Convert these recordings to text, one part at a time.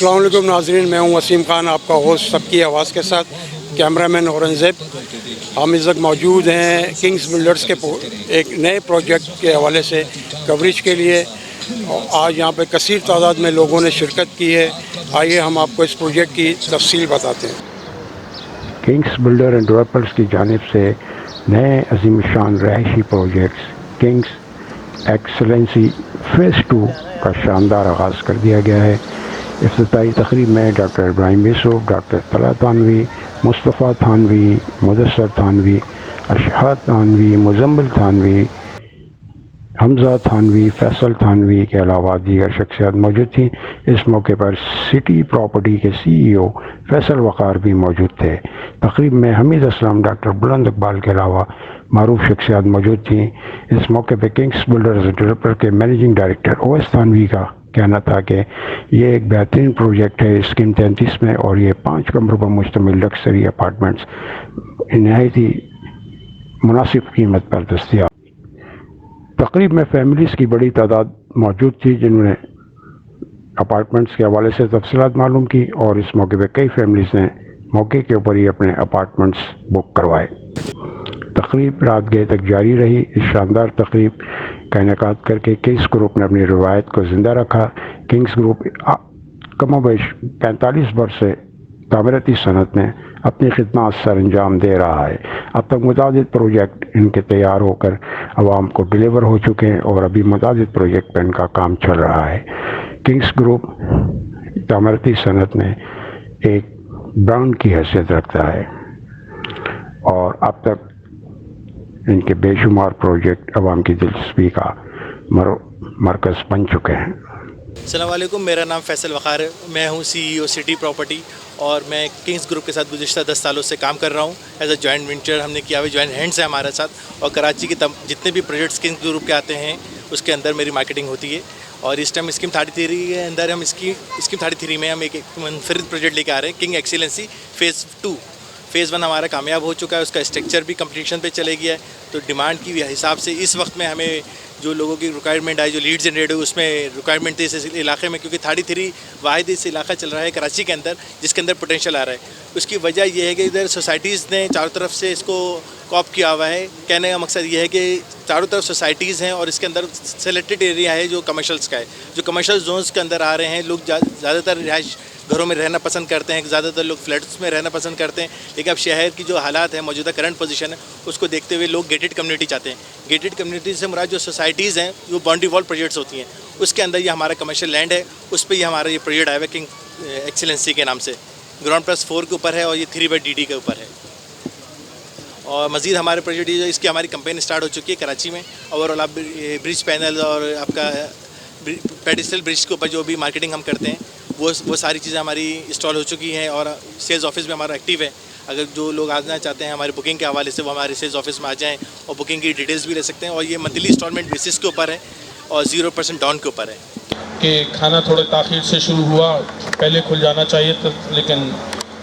अस्सलाम वालेकुम नाज़रीन, मैं हूं वसीम खान, आपका होस्ट सबकी आवाज़ के साथ, कैमरामैन औरंगज़ेब। हम इस वक्त मौजूद हैं किंग्स बिल्डर्स के एक नए प्रोजेक्ट के हवाले से कवरेज के लिए। और आज यहाँ पे कसीर तादाद में लोगों ने शिरकत की है। आइए हम आपको इस प्रोजेक्ट की तफसील बताते हैं। किंग्स बिल्डर एंड डेवलपर्स की जानिब से नए अजीम शान रहायशी प्रोजेक्ट्स किंग्स एक्सलेंसी फ़ेज़ 2 का शानदार आगाज़ कर दिया गया है। इफ्तिताई तकरीब में डॉक्टर इब्राहिम यूसुफ, डॉक्टर तला थानवी, मुस्तफ़ा थानवी, मुदस्सर थानवी, अशहद थानवी, मुजम्मिल थानवी, हमज़ा थानवी, फैसल थानवी के अलावा दीगर शख्सियात मौजूद थी। इस मौके पर सिटी प्रॉपर्टी के CEO फैसल वक़ार भी मौजूद थे। तकरीब में हमीद असलम, डॉक्टर बुलंद इकबाल के अलावा मारूफ शख्सियात मौजूद थीं। इस मौके पर किंग्स बिल्डर्स एंड डेवलपर के मैनेजिंग डायरेक्टर OS थानवी का कहना था कि ये एक बेहतरीन प्रोजेक्ट है स्कीम 33 में, और ये 5 कमरों पर मुश्तमिल लक्सरी अपार्टमेंट्स नहायत ही मुनासिब कीमत पर दस्तयाब। तकरीब में फैमिलीज़ की बड़ी तादाद मौजूद थी जिन्होंने अपार्टमेंट्स के हवाले से तफसीलात मालूम की, और इस मौके पर कई फैमिलीज़ ने मौके के ऊपर ही अपने अपार्टमेंट्स बुक करवाए। तकरीब रात गए तक जारी रही। इस शानदार तकरीब का इनेकाद करके किंग्स ग्रुप ने अपनी रवायत को ज़िंदा रखा। किंग्स ग्रुप कमोबेश 45 वर्ष से तामीराती सनत में अपनी खिदमत सर अंजाम दे रहा है। अब तक मुतादिद प्रोजेक्ट इनके तैयार होकर आवाम को डिलीवर हो चुके हैं, और अभी मुतादिद प्रोजेक्ट पर इनका काम चल रहा है। किंग्स ग्रुप तामीराती सनत में एक ब्रांड की हैसियत रखता है, और अब तक इनके बेशुमार प्रोजेक्ट आवाम की दिलचस्पी का मरकज़ बन चुके हैं। अस्सलाम वालेकुम, मेरा नाम फैसल वक़ार है। मैं हूँ CEO सिटी प्रॉपर्टी, और मैं किंग्स ग्रुप के साथ गुज़िश्ता 10 सालों से काम कर रहा हूँ। एज अ जॉइंट वेंचर हमने किया हुआ, जॉइंट हैंड्स है हमारे साथ। और कराची के जितने भी प्रोजेक्ट्स किंग्स ग्रुप के आते हैं उसके अंदर मेरी मार्केटिंग होती है। और इस टाइम स्कीम 33 के अंदर हम स्कीम 33 में हम एक मुनफरिद प्रोजेक्ट लेकर आ रहे हैं, किंग एक्सीलेंसी फ़ेज़ 2। फ़ेज़ 1 हमारा कामयाब हो चुका है, उसका स्ट्रक्चर भी कंप्लीशन पे चले गया है। तो डिमांड की हिसाब से इस वक्त में हमें जो लोगों की रिक्वायरमेंट आई, जो लीड जनरेट हुई, उसमें रिक्वायरमेंट थी इस इलाके में, क्योंकि 33 वाहिद इस इलाका चल रहा है कराची के अंदर जिसके अंदर पोटेंशियल आ रहा है। उसकी वजह यह है कि इधर सोसाइटीज़ ने चारों तरफ से इसको कॉप किया हुआ है। कहने का मकसद ये है कि चारों तरफ सोसाइटीज़ हैं, और इसके अंदर सेलेक्टेड एरिया है जो कमर्शल्स का है। जो कमर्शल जोन्स के अंदर आ रहे हैं लोग, ज़्यादातर रिहाइश घरों में रहना पसंद करते हैं, ज़्यादातर लोग फ्लैट्स में रहना पसंद करते हैं। लेकिन अब शहर की जो हालात है, मौजूदा करंट पोजीशन है, उसको देखते हुए लोग गेटेड कम्युनिटी चाहते हैं। गेटेड कम्युनिटी से मुराद जो सोसाइटीज़ हैं, जो बाउंड्री वॉल प्रोजेक्ट्स होती हैं, उसके अंदर ये हमारा कमर्शियल लैंड है, उस पर ये हमारा ये प्रोजेक्ट आया है किंग एक्सीलेंसी के नाम से। ग्राउंड +4 के ऊपर है, और ये 3/DD के ऊपर है। और मज़ीद हमारे प्रोजेक्ट इसकी हमारी कंपेन स्टार्ट हो चुकी है कराची में। ओवरऑल आप ब्रिज पैनल और आपका पेडिस्टल ब्रिज के ऊपर जो भी मार्केटिंग हम करते हैं वो सारी चीज़ें हमारी इंस्टॉल हो चुकी हैं, और सेल्स ऑफिस में हमारा एक्टिव है। अगर जो लोग आना चाहते हैं हमारी बुकिंग के हवाले से, वो हमारे सेल्स ऑफिस में आ जाएं और बुकिंग की डिटेल्स भी ले सकते हैं। और ये मंथली इंस्टॉलमेंट बेसिस के ऊपर है, और 0% डाउन के ऊपर है। कि खाना थोड़े ताख़ीर से शुरू हुआ, पहले खुल जाना चाहिए था, लेकिन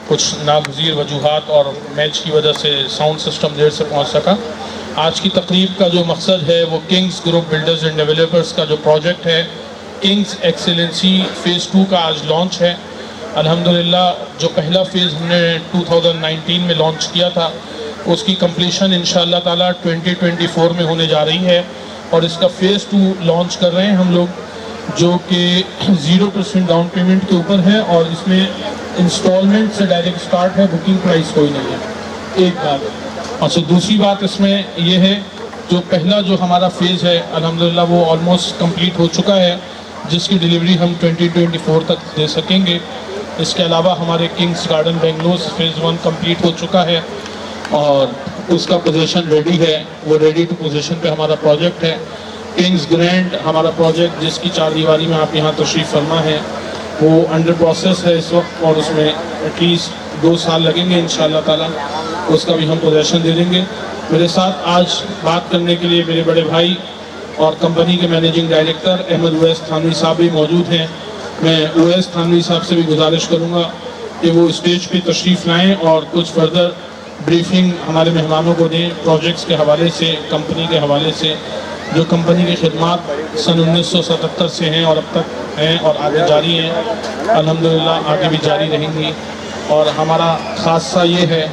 कुछ नागज़ीर वजूहात और मैच की वजह से साउंड सिस्टम देर से पहुँच सका। आज की तकरीब का जो मकसद है वो Kings group builders and developers का जो प्रोजेक्ट है किंग्स एक्सीलेंसी फ़ेज़ 2 का आज लॉन्च है। अल्हम्दुलिल्लाह जो पहला फ़ेज़ हमने 2019 में लॉन्च किया था, उसकी कंप्लीशन इंशाअल्लाह ताला 2024 में होने जा रही है, और इसका फ़ेज़ 2 लॉन्च कर रहे हैं हम लोग, जो कि 0% डाउन पेमेंट के ऊपर है, और इसमें इंस्टॉलमेंट से डायरेक्ट स्टार्ट है, बुकिंग प्राइस कोई नहीं है। एक बात। अच्छा, दूसरी बात इसमें यह है, जो पहला जो हमारा फ़ेज़ है अल्हम्दुलिल्लाह वो ऑलमोस्ट कंप्लीट हो चुका है, जिसकी डिलीवरी हम 2024 तक दे सकेंगे। इसके अलावा हमारे Kings garden Bangalore phase 1 complete हो चुका है, और उसका पोजीशन रेडी है, वो रेडी टू पोजीशन पे हमारा प्रोजेक्ट है। किंग्स ग्रैंड हमारा प्रोजेक्ट, जिसकी 4 दीवारी में आप यहाँ तशरीफ़ फरमा है, वो अंडर प्रोसेस है इस वक्त, और उसमें एटलीस्ट 2 साल लगेंगे इंशाअल्लाह ताला, उसका भी हम पोजीशन दे देंगे। मेरे साथ आज बात करने के लिए मेरे बड़े भाई और कंपनी के मैनेजिंग डायरेक्टर अहमद उवैस थानवी साहब भी मौजूद हैं। मैं उवैस थानवी साहब से भी गुजारिश करूँगा कि वो स्टेज पे तशरीफ़ लाएँ और कुछ फर्दर ब्रीफिंग हमारे मेहमानों को दें, प्रोजेक्ट्स के हवाले से, कंपनी के हवाले से, جو کمپنی کی خدمات سن 1977 سے ہیں اور اب تک ہیں اور آگے جاری ہیں، الحمدللہ آگے بھی جاری رہیں گی. اور ہمارا خاصہ یہ ہے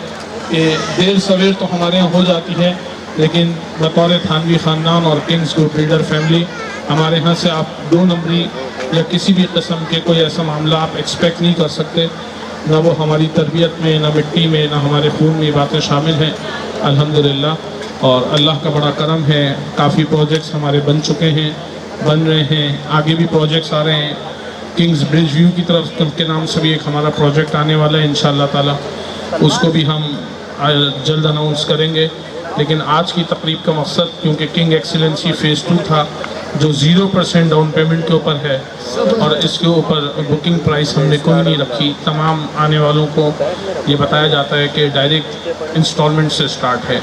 کہ دیر سویر تو ہمارے یہاں ہو جاتی ہے، لیکن بطور تھانوی خاندان اور کنگز گروپ بلڈر فیملی ہمارے ہاں سے آپ 2 نمبری یا کسی بھی قسم کے کوئی ایسا معاملہ آپ ایکسپیکٹ نہیں کر سکتے. نہ وہ ہماری تربیت میں، نہ مٹی میں، نہ ہمارے خون میں باتیں شامل ہیں الحمدللہ. اور اللہ کا بڑا کرم ہے، کافی پروجیکٹس ہمارے بن چکے ہیں، بن رہے ہیں، آگے بھی پروجیکٹس آ رہے ہیں. کنگز برج ویو کی طرف کے نام سے بھی ایک ہمارا پروجیکٹ آنے والا ہے انشاءاللہ تعالی، اس کو بھی ہم جلد اناؤنس کریں گے. لیکن آج کی تقریب کا مقصد کیونکہ کنگ ایکسیلنسی فیز 2 تھا جو 0% ڈاؤن پیمنٹ کے اوپر ہے، اور اس کے اوپر بکنگ پرائس ہم نے کوئی نہیں رکھی. تمام آنے والوں کو یہ بتایا جاتا ہے کہ ڈائریکٹ انسٹالمنٹ سے سٹارٹ ہے.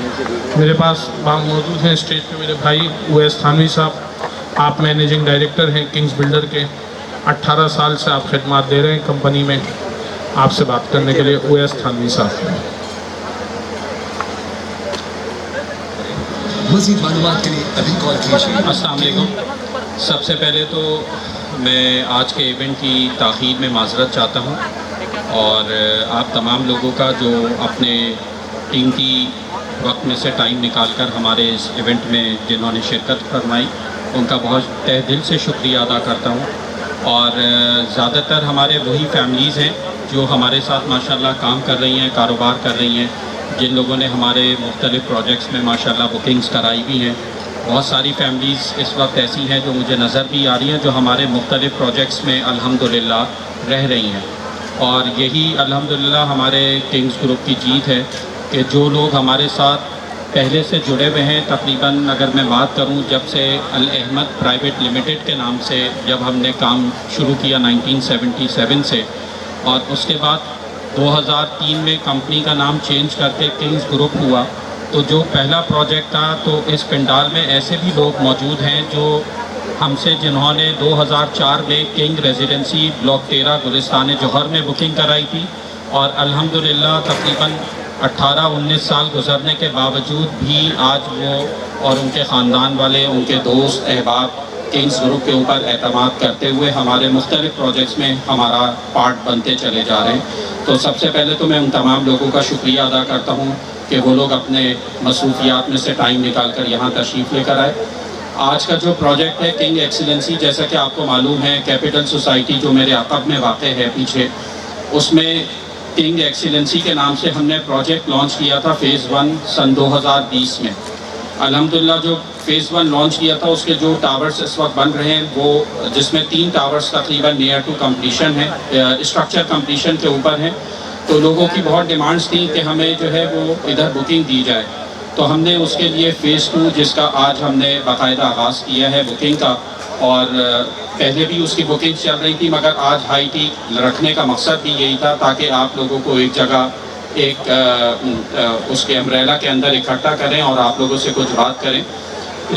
میرے پاس موجود ہیں اسٹیج پہ میرے بھائی اویس تھانوی صاحب، آپ مینیجنگ ڈائریکٹر ہیں کنگز بلڈر کے. 18 سال سے آپ خدمات دے رہے ہیں کمپنی میں. آپ سے بات کرنے کے لیے اویس تھانوی صاحب. مزید معلومات کے لیے ابھی کال کیجیے. السلام علیکم. سب سے پہلے تو میں آج کے ایونٹ کی تاخیر میں معذرت چاہتا ہوں، اور آپ تمام لوگوں کا جو اپنے قیمتی وقت میں سے ٹائم نکال کر ہمارے اس ایونٹ میں جنہوں نے شرکت فرمائی، ان کا بہت تہ دل سے شکریہ ادا کرتا ہوں. اور زیادہ تر ہمارے وہی فیملیز ہیں جو ہمارے ساتھ ماشاءاللہ کام کر رہی ہیں، کاروبار کر رہی ہیں، جن لوگوں نے ہمارے مختلف پروجیکٹس میں ماشاءاللہ بکنگز کرائی بھی ہیں. بہت ساری فیملیز اس وقت ایسی ہیں جو مجھے نظر بھی آ رہی ہیں جو ہمارے مختلف پروجیکٹس میں الحمدللہ رہ رہی ہیں. اور یہی الحمدللہ ہمارے کنگز گروپ کی جیت ہے کہ جو لوگ ہمارے ساتھ پہلے سے جڑے ہوئے ہیں، تقریباً اگر میں بات کروں جب سے الاحمد پرائیویٹ لمیٹڈ کے نام سے جب ہم نے کام شروع کیا 1977 سے، اور اس کے بعد 2003 میں کمپنی کا نام چینج کر کے کنگز گروپ ہوا، تو جو پہلا پروجیکٹ تھا تو اس پنڈال میں ایسے بھی لوگ موجود ہیں جو ہم سے جنہوں نے 2004 میں کنگ ریزیڈنسی بلاک 13 گلستان جوہر میں بکنگ کرائی تھی، اور الحمدللہ تقریباً 18-19 سال گزرنے کے باوجود بھی آج وہ اور ان کے خاندان والے، ان کے دوست احباب کنگز گروپ کے اوپر اعتماد کرتے ہوئے ہمارے مختلف پروجیکٹس میں ہمارا پارٹ بنتے چلے جا رہے ہیں. تو سب سے پہلے تو میں ان تمام لوگوں کا شکریہ ادا کرتا ہوں کہ وہ لوگ اپنے مصروفیات میں سے ٹائم نکال کر یہاں تشریف لے کر آئے. آج کا جو پروجیکٹ ہے کنگ ایکسیلنسی، جیسا کہ آپ کو معلوم ہے کیپٹل سوسائٹی جو میرے عقب میں واقع ہے پیچھے، اس میں کنگ ایکسیلنسی کے نام سے ہم نے پروجیکٹ لانچ کیا تھا فیز 1 سن 2020 میں. الحمدللہ جو فیز 1 لانچ کیا تھا اس کے جو ٹاورز اس وقت بن رہے ہیں وہ جس میں 3 ٹاورز تقریباً نیئر ٹو کمپلیشن ہیں، اسٹرکچر کمپلیشن کے اوپر ہیں. تو لوگوں کی بہت ڈیمانڈز تھیں کہ ہمیں جو ہے وہ ادھر بکنگ دی جائے، تو ہم نے اس کے لیے فیز 2 جس کا آج ہم نے باقاعدہ آغاز کیا ہے بکنگ کا، اور پہلے بھی اس کی بکنگ چل رہی تھی، مگر آج ہائی ٹی رکھنے کا مقصد بھی یہی تھا تاکہ آپ لوگوں کو ایک جگہ ایک اس کے امبریلا کے اندر اکٹھا کریں اور آپ لوگوں سے کچھ بات کریں.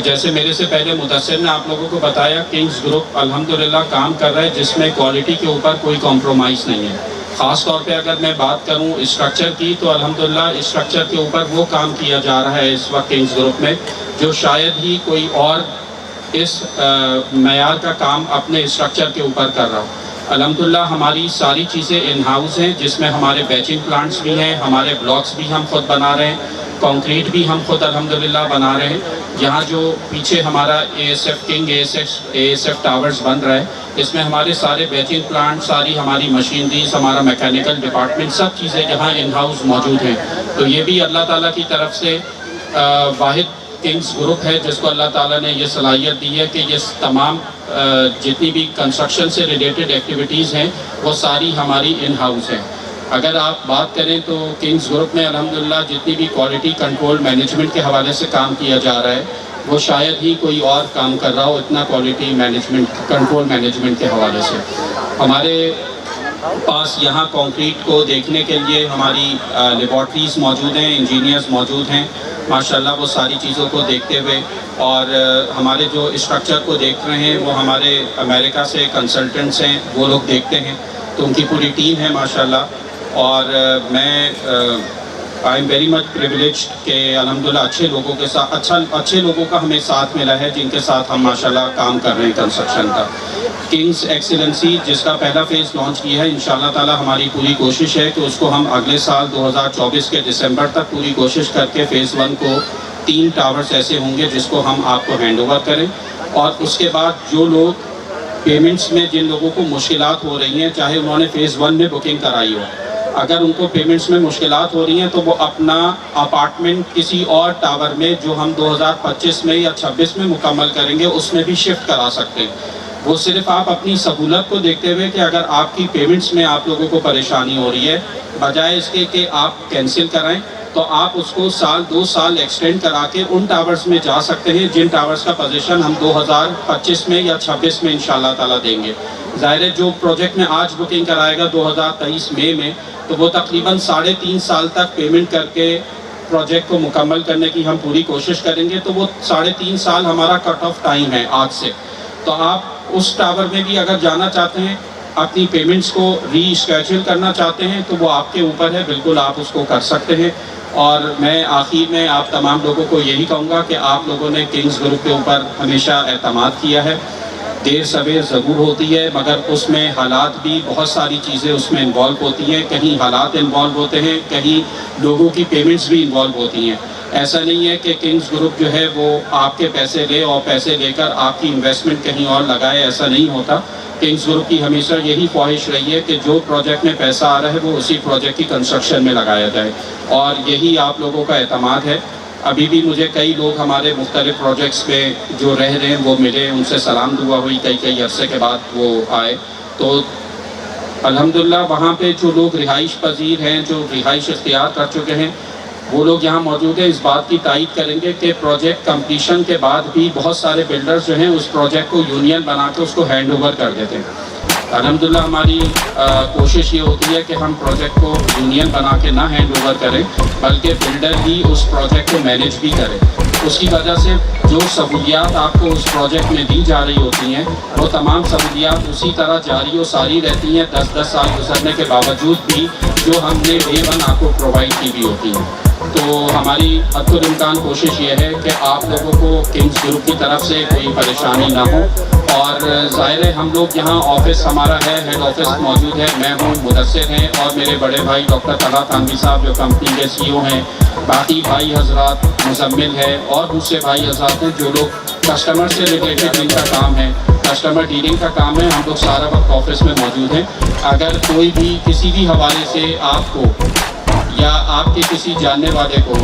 جیسے میرے سے پہلے مدثر نے آپ لوگوں کو بتایا، کنگز گروپ الحمدللہ کام کر رہا ہے جس میں کوالٹی کے اوپر کوئی کمپرومائز نہیں ہے. خاص طور پہ اگر میں بات کروں اسٹرکچر کی تو الحمدللہ اسٹرکچر کے اوپر وہ کام کیا جا رہا ہے اس وقت کنگز گروپ میں جو شاید ہی کوئی اور اس معیار کا کام اپنے اسٹرکچر کے اوپر کر رہا ہو. الحمدللہ ہماری ساری چیزیں ان ہاؤس ہیں جس میں ہمارے بیچنگ پلانٹس بھی ہیں، ہمارے بلاکس بھی ہم خود بنا رہے ہیں، کانکریٹ بھی ہم خود الحمدللہ بنا رہے ہیں. یہاں جو پیچھے ہمارا king A S F towers بن رہا ہے، اس میں ہمارے سارے بیچنگ پلانٹ، ساری ہماری مشینریز، ہمارا میکینیکل ڈپارٹمنٹ، سب چیزیں یہاں ان ہاؤس موجود ہیں. تو یہ بھی اللہ تعالیٰ کی طرف سے واحد کنگز گروپ ہے جس کو اللہ تعالیٰ نے یہ صلاحیت دی ہے کہ یہ تمام جتنی بھی کنسٹرکشن سے ریلیٹڈ ایکٹیویٹیز ہیں وہ ساری ہماری ان ہاؤس ہیں. اگر آپ بات کریں تو کنگز گروپ میں الحمدللہ جتنی بھی کوالٹی کنٹرول مینجمنٹ کے حوالے سے کام کیا جا رہا ہے وہ شاید ہی کوئی اور کام کر رہا ہو اتنا کوالٹی مینجمنٹ کنٹرول مینجمنٹ کے حوالے سے. ہمارے پاس یہاں کنکریٹ کو دیکھنے کے لیے ہماری لیبارٹریز موجود ہیں، انجینئرز موجود ہیں ماشاءاللہ، وہ ساری چیزوں کو دیکھتے ہوئے، اور ہمارے جو اسٹرکچر کو دیکھ رہے ہیں وہ ہمارے امریکہ سے کنسلٹنٹس ہیں، وہ لوگ دیکھتے ہیں. تو ان کی پوری ٹیم ہے ماشاءاللہ. اور میں I am very much privilege कि अल्हम्दुलिल्लाह अच्छे लोगों का हमें साथ मिला है जिनके साथ हम माशाल्लाह काम कर रहे हैं कंस्ट्रक्शन का। किंग्स एक्सीलेंसी जिसका पहला फेज़ लॉन्च किया है, इंशाल्लाह ताला हमारी पूरी कोशिश है कि उसको हम अगले साल 2024 के दिसंबर तक पूरी कोशिश करके फ़ेज़ 1 को 3 टावर्स ऐसे होंगे जिसको हम आपको हैंड ओवर करें। और उसके बाद जो लोग पेमेंट्स में जिन लोगों को मुश्किलात हो रही हैं, चाहे उन्होंने फ़ेज़ 1 में बुकिंग कराई हो, अगर उनको पेमेंट्स में मुश्किलात हो रही हैं तो वो अपना अपार्टमेंट किसी और टावर में जो हम 2025 में या 26 में मुकम्मल करेंगे उसमें भी शिफ्ट करा सकते हैं। वो सिर्फ आप अपनी सहूलत को देखते हुए कि अगर आपकी पेमेंट्स में आप लोगों को परेशानी हो रही है, बजाय इसके कि आप कैंसिल कराएं, तो आप उसको साल 2 साल एक्सटेंड करा के उन टावर्स में जा सकते हैं जिन टावर्स का पोजीशन हम 2025 में या 26 में इंशाल्लाह ताला देंगे। ज़ाहिर है जो प्रोजेक्ट में आज बुकिंग कराएगा 2023 मई में, तो वो तकरीबन 3.5 साल तक पेमेंट करके प्रोजेक्ट को मुकम्मल करने की हम पूरी कोशिश करेंगे। तो वो 3.5 साल हमारा कट ऑफ टाइम है आज से। तो आप उस टावर में भी अगर जाना चाहते हैं, अपनी पेमेंट्स को रीस्केड्यूल करना चाहते हैं, तो वो आपके ऊपर है, बिल्कुल आप उसको कर सकते हैं। और मैं आखिर में आप तमाम लोगों को यही कहूँगा कि आप लोगों ने किंग्स ग्रुप के ऊपर हमेशा एतमाद किया है। देर सवेर ज़रूर होती है, मगर उसमें हालात भी बहुत सारी चीज़ें उसमें इन्वॉल्व होती हैं। कहीं हालात इन्वॉल्व होते हैं, कहीं लोगों की पेमेंट्स भी इन्वॉल्व होती हैं। ऐसा नहीं है कि किंग्स ग्रुप जो है वो आपके पैसे ले और पैसे लेकर आपकी इन्वेस्टमेंट कहीं और लगाए, ऐसा नहीं होता। किंग्स ग्रुप की हमेशा यही ख्वाहिश रही है कि जो प्रोजेक्ट में पैसा आ रहा है वो उसी प्रोजेक्ट की कंस्ट्रक्शन में लगाया जाए, और यही आप लोगों का एतमाद है। अभी भी मुझे कई लोग हमारे मुख्तलिफ प्रोजेक्ट्स में जो रह रहे हैं वो मिले, उनसे सलाम दुआ हुई, कई अरसे के बाद वो आए। तो अल्हम्दुलिल्लाह वहाँ पे जो लोग रिहाइश पजीर हैं, जो रिहाइश इख्तियार कर चुके हैं, वो लोग यहाँ मौजूद हैं, इस बात की तायीद करेंगे कि प्रोजेक्ट कंप्लीशन के बाद भी बहुत सारे बिल्डर्स जो हैं उस प्रोजेक्ट को यूनियन बना के उसको हैंड ओवर कर देते हैं। अल्हम्दुलिल्लाह हमारी कोशिश ये होती है कि हम प्रोजेक्ट को यूनियन बना के ना हैंड ओवर करें, बल्कि बिल्डर ही उस प्रोजेक्ट को मैनेज भी करे। उसकी वजह से जो सहूलियात आपको उस प्रोजेक्ट में दी जा रही होती हैं, वो तमाम सहूलियात उसी तरह जारी और सारी रहती हैं 10-10 साल गुजरने के बावजूद भी, जो हमने डे 1 आपको प्रोवाइड की भी होती हैं। तो हमारी हद्दुल इम्कान कोशिश ये है कि आप लोगों को किंग्स ग्रुप की तरफ से कोई परेशानी ना हो। और ज़ाहिर है हम लोग यहाँ ऑफिस हमारा है, हेड ऑफिस मौजूद है, मैं हूँ, मुदस्सिर हैं और मेरे बड़े भाई डॉक्टर तलहा थानवी साहब जो कंपनी के CEO हैं, बाकी भाई हजरात मुजम्मिल है और दूसरे भाई हजरात हैं जो लोग कस्टमर से रिलेटेड जिनका काम है, कस्टमर डीलिंग का काम है, हम लोग सारा वक्त ऑफिस में मौजूद हैं। अगर कोई भी किसी भी हवाले से आपको या आपके किसी जानने वाले को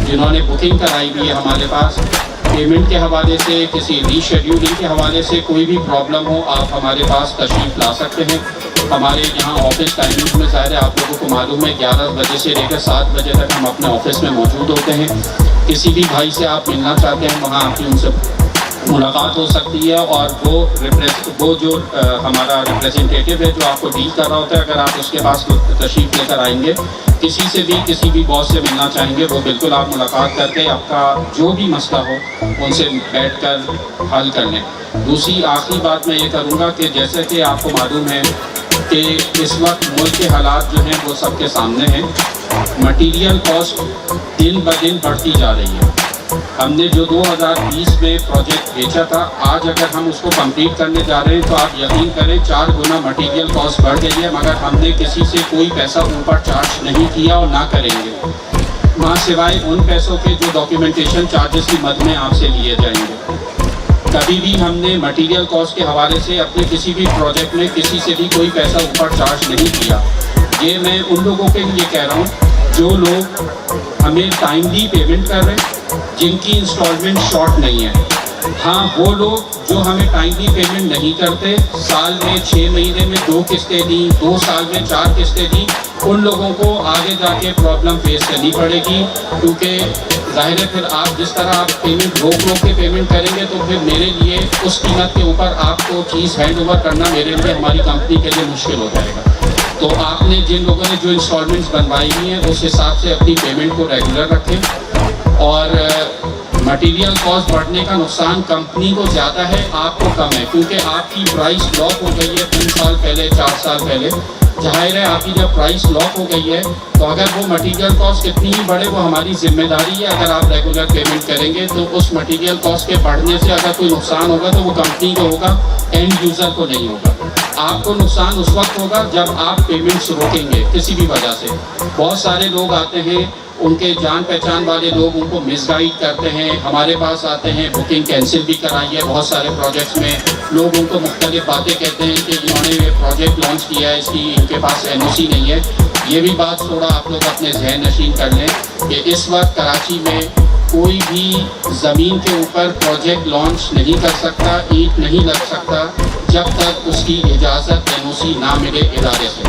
जिन्होंने बुकिंग कराई हुई है हमारे पास, पेमेंट के हवाले से, किसी रीशेड्यूलिंग के हवाले से कोई भी प्रॉब्लम हो, आप हमारे पास तशरीफ़ ला सकते हैं। हमारे यहाँ ऑफिस टाइमिंग में ज़ाहिर है आप लोगों को मालूम है 11 बजे से लेकर 7 बजे तक हम अपने ऑफिस में मौजूद होते हैं। किसी भी भाई से आप मिलना चाहते हैं वहाँ आपकी उनसे मुलाकात हो सकती है, और वो जो हमारा रिप्रेजेंटेटिव है जो आपको डील कर रहा होता है, अगर आप उसके पास तशरीफ़ लेकर आएंगे, किसी भी बॉस से मिलना चाहेंगे, वो बिल्कुल आप मुलाकात करके आपका जो भी मसला हो उनसे बैठकर हल कर लें। दूसरी आखिरी बात मैं ये करूँगा कि जैसे कि आपको मालूम है कि इस वक्त मुल्क के हालात जो हैं वो सबके सामने हैं। मटीरियल कॉस्ट दिन ब दिन बढ़ती जा रही है। हमने जो 2020 में प्रोजेक्ट बेचा था, आज अगर हम उसको कंप्लीट करने जा रहे हैं तो आप यकीन करें 4 गुना मटेरियल कॉस्ट बढ़ गई है, मगर हमने किसी से कोई पैसा ऊपर चार्ज नहीं किया और ना करेंगे, माँ सिवाय उन पैसों के जो डॉक्यूमेंटेशन चार्जेस की मद में आपसे लिए जाएंगे। कभी भी हमने मटेरियल कॉस्ट के हवाले से अपने किसी भी प्रोजेक्ट में किसी से भी कोई पैसा ऊपर चार्ज नहीं किया। ये मैं उन लोगों के लिए कह रहा हूँ जो लोग हमें टाइमली पेमेंट कर रहे हैं, जिनकी इंस्टॉलमेंट शॉर्ट नहीं है। हाँ, वो लोग जो हमें टाइमली पेमेंट नहीं करते, साल में 6 महीने में 2 किस्तें दी, 2 साल में 4 किस्तें दी, उन लोगों को आगे जाके प्रॉब्लम फेस करनी पड़ेगी। क्योंकि ज़ाहिर है फिर आप जिस तरह आप पेमेंट रोक के पेमेंट करेंगे तो फिर मेरे लिए उस कीमत के ऊपर आपको चीज़ हैंड ओवर करना मेरे लिए, हमारी कंपनी के लिए मुश्किल हो जाएगा। तो आपने जिन लोगों ने जो इंस्टॉलमेंट्स बनवाई हुई हैं उस हिसाब से अपनी पेमेंट को रेगुलर रखें। और मटीरियल कॉस्ट बढ़ने का नुकसान कंपनी को ज़्यादा है, आपको कम है, क्योंकि आपकी प्राइस लॉक हो गई है 3 साल पहले, 4 साल पहले। जाहिर है आपकी जब प्राइस लॉक हो गई है तो अगर वो मटीरियल कॉस्ट कितनी ही बढ़े, वो हमारी जिम्मेदारी है। अगर आप रेगुलर पेमेंट करेंगे तो उस मटीरियल कॉस्ट के बढ़ने से अगर कोई नुकसान होगा तो वो कंपनी को होगा, एंड यूज़र को नहीं होगा। आपको नुकसान उस वक्त होगा जब आप पेमेंट्स रोकेंगे किसी भी वजह से। बहुत सारे लोग आते हैं, उनके जान पहचान वाले लोग उनको मिसगाइड करते हैं, हमारे पास आते हैं, बुकिंग कैंसिल भी कराई है। बहुत सारे प्रोजेक्ट्स में लोग उनको मुख्तलिफ बातें कहते हैं कि इन्होंने ये प्रोजेक्ट लॉन्च किया है, इसकी इनके पास NOC नहीं है। ये भी बात थोड़ा आप लोग अपने जहन नशीन कर लें कि इस वक्त कराची में कोई भी ज़मीन के ऊपर प्रोजेक्ट लॉन्च नहीं कर सकता, ईंट नहीं लग सकता जब तक उसकी इजाज़त NOC ना मिले इदारे से।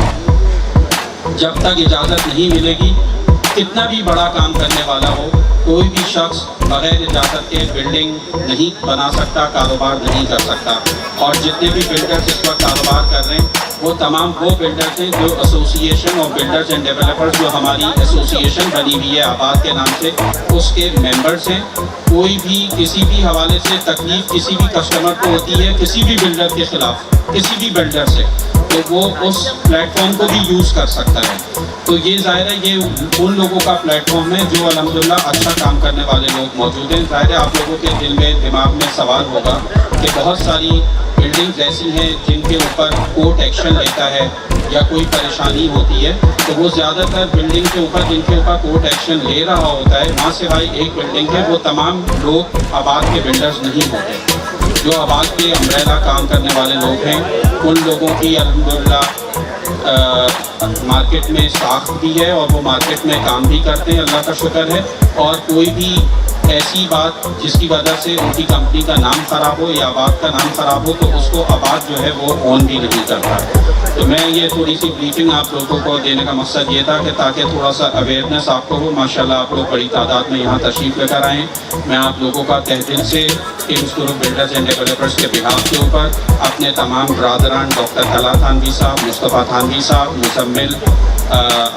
जब तक इजाज़त नहीं मिलेगी, कितना भी बड़ा काम करने वाला हो, कोई भी शख्स बगैर इजाज़त के बिल्डिंग नहीं बना सकता, कारोबार नहीं कर सकता। और जितने भी बिल्डर्स इस वक्त कारोबार कर रहे हैं वो तमाम वो बिल्डर्स हैं जो association of builders and developers, जो हमारी एसोसिएशन बनी हुई है आबाद के नाम से, उसके मेंबर्स हैं। कोई भी किसी भी हवाले से तकलीफ किसी भी कस्टमर को होती है, किसी भी बिल्डर के ख़िलाफ़, किसी भी बिल्डर से, तो वो उस प्लेटफॉर्म को भी यूज़ कर सकता है। तो ये ज़ाहिर है ये उन लोगों का प्लेटफॉर्म है जो अल्हम्दुलिल्लाह अच्छा काम करने वाले लोग मौजूद हैं। ज़ाहिर है आप लोगों के दिल में दिमाग में सवाल होगा कि बहुत सारी बिल्डिंग्स ऐसी हैं जिनके ऊपर कोर्ट एक्शन लेता है या कोई परेशानी होती है, तो वो ज़्यादातर बिल्डिंग के ऊपर जिनके ऊपर कोर्ट एक्शन ले रहा होता है, वहाँ सिवाय एक बिल्डिंग है, वो तमाम लोग आबाद के बिल्डर्स नहीं होते। जो आबाद के अम्ब्रेला काम करने वाले लोग हैं, उन लोगों की अल्हम्दुलिल्लाह मार्केट में साख भी है और वो मार्केट में काम भी करते हैं, अल्लाह का शुक्र है। और कोई भी ऐसी बात जिसकी वजह से उनकी कंपनी का नाम ख़राब हो या आबाद का नाम ख़राब हो, तो उसको आबाद जो है वो ऑन भी नहीं करता। तो मैं ये थोड़ी सी ब्रीफिंग आप लोगों को देने का मकसद ये था कि ताकि थोड़ा सा अवेयरनेस आपको हो। माशाल्लाह आप लोग बड़ी तादाद में यहाँ तशरीफ़ लेकर आएँ। मैं आप लोगों का तहे दिल से Kings group builders and developers के बिहाफ के ऊपर अपने तमाम ब्रादरान डॉक्टर तला थानवी साहब, मुस्तफ़ा थानवी साहब, मुज़म्मिल,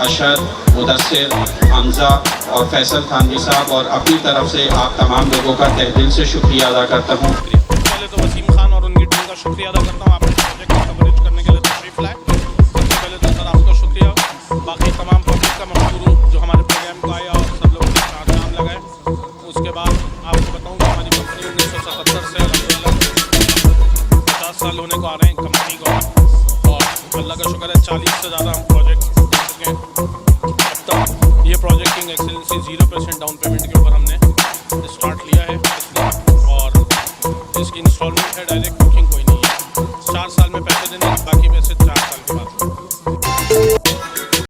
अशर, मुदस्सिर, हमज़ा और फैसल थानवी साहब और अपनी तरफ से आप तमाम लोगों का तहे दिल से शुक्रिया अदा करता हूँ। पहले तो वसीम खान और उनकी टीम का शुक्रिया अदा करता हूँ, आपने प्रोजेक्ट का कवरेज करने के लिए तशरीफ़ लाए। सबसे पहले तो सर आपका शुक्रिया। बाकी तमाम पब्लिक का मशहूर हूँ जो हमारे प्रोग्राम को आया और सब लोगों ने साथ नाम लगाए। उसके बाद आपको बताऊँ कि हमारी कंपनी 1977 से अल्हम्दुलिल्लाह 50 साल होने को आ रहे हैं कंपनी को, और अल्लाह का शुक्र है 40 से ज़्यादा हम प्रोजेक्ट दे चुके हैं अब तक। ये project king excellency 0% down payment